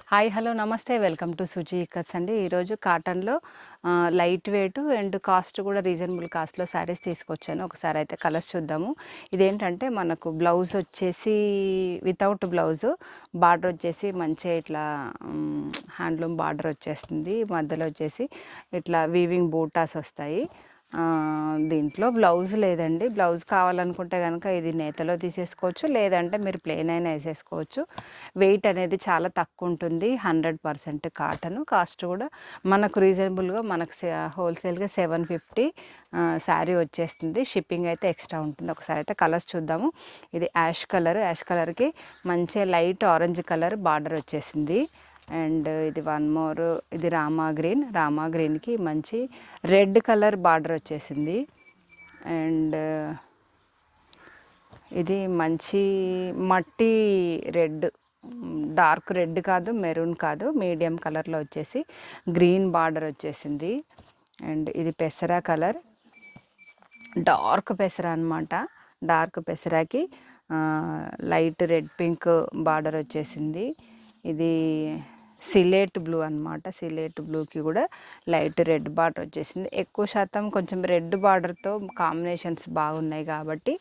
Hi hello నమస్తే welcome to Suji cuts అండి. ఈరోజు కాటన్లో లైట్ వెయిట్ అండ్ కాస్ట్ కూడా రీజనబుల్ కాస్ట్లో శారీస్ తీసుకొచ్చాను. ఒకసారి అయితే కలర్స్ చూద్దాము. ఇదేంటంటే మనకు బ్లౌజ్ వచ్చేసి వితౌట్ బ్లౌజ్, బార్డర్ వచ్చేసి మంచిగా ఇట్లా హ్యాండ్లూమ్ బార్డర్ వచ్చేస్తుంది. మధ్యలో వచ్చేసి ఇట్లా వీవింగ్ బూటాస్ వస్తాయి. దీంట్లో బ్లౌజ్ లేదండి. బ్లౌజ్ కావాలనుకుంటే కనుక ఇది నేతలో తీసేసుకోవచ్చు, లేదంటే మీరు ప్లెయిన్ అయినా వేసేసుకోవచ్చు. వెయిట్ అనేది చాలా తక్కువ ఉంటుంది, 100% కాటన్. కాస్ట్ కూడా మనకు రీజనబుల్గా మనకు హోల్సేల్గా 750 శారీ వచ్చేస్తుంది. షిప్పింగ్ అయితే ఎక్స్ట్రా ఉంటుంది. ఒకసారి అయితే కలర్స్ చూద్దాము. ఇది యాష్ కలర్కి మంచిగా లైట్ ఆరెంజ్ కలర్ బార్డర్ వచ్చేసింది. అండ్ ఇది వన్ మోర్, ఇది రామా గ్రీన్కి మంచి రెడ్ కలర్ బార్డర్ వచ్చేసింది. అండ్ ఇది మంచి మట్టి రెడ్, డార్క్ రెడ్ కాదు, మెరూన్ కాదు, మీడియం కలర్లో వచ్చేసి గ్రీన్ బార్డర్ వచ్చేసింది. అండ్ ఇది పెసరా కలర్, డార్క్ పెసరా అనమాట. డార్క్ పెసరాకి లైట్ రెడ్ పింక్ బార్డర్ వచ్చేసింది. ఇది సిలేట్ బ్లూ అనమాట. సిలేట్ బ్లూకి కూడా లైట్ రెడ్ బార్డర్ వచ్చేసింది. ఎక్కువ శాతం కొంచెం రెడ్ బార్డర్తో కాంబినేషన్స్ బాగున్నాయి కాబట్టి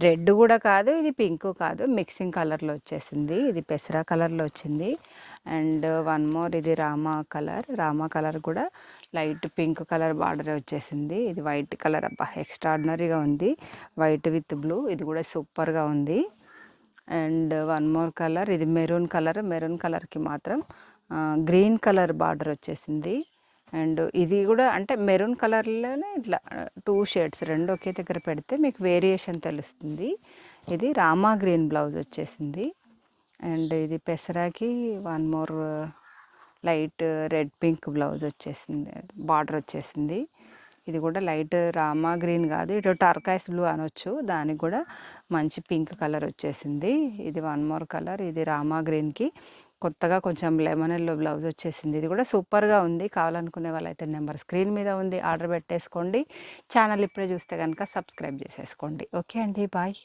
రెడ్ కూడా కాదు, ఇది పింక్ కాదు, మిక్సింగ్ కలర్లో వచ్చేసింది. ఇది పెసరా కలర్లో వచ్చింది. అండ్ వన్ మోర్, ఇది రామా కలర్ కూడా లైట్ పింక్ కలర్ బార్డర్ వచ్చేసింది. ఇది వైట్ కలర్, అబ్బా ఎక్స్ట్రాడినరీగా ఉంది, వైట్ విత్ బ్లూ. ఇది కూడా సూపర్గా ఉంది. అండ్ వన్ మోర్ కలర్, ఇది మెరూన్ కలర్కి మాత్రం గ్రీన్ కలర్ బార్డర్ వచ్చేసింది. అండ్ ఇది కూడా అంటే మెరూన్ కలర్లోనే ఇట్లా 2 షేడ్స్ రెండు ఒకే దగ్గర పెడితే మీకు వేరియేషన్ తెలుస్తుంది. ఇది రామా గ్రీన్ బ్లౌజ్ వచ్చేసింది. అండ్ ఇది పెసరాకి one more light red pink blouse వచ్చేసింది, బార్డర్ వచ్చేసింది. ఇది కూడా లైట్ రామా గ్రీన్ కాదు, ఇటు టర్కాయిస్ బ్లూ అనొచ్చు, దానికి కూడా మంచి పింక్ కలర్ వచ్చేసింది. ఇది వన్ మోర్ కలర్, ఇది రామా గ్రీన్కి కొత్తగా కొంచెం లెమన్ ఎల్లో బ్లౌజ్ వచ్చేసింది. ఇది కూడా సూపర్గా ఉంది. కావాలనుకునే వాళ్ళైతే నెంబర్ స్క్రీన్ మీద ఉంది, ఆర్డర్ పెట్టేసుకోండి. ఛానల్ ఇప్పుడే చూస్తే కనుక సబ్స్క్రైబ్ చేసేసుకోండి. ఓకే అండి, బాయ్.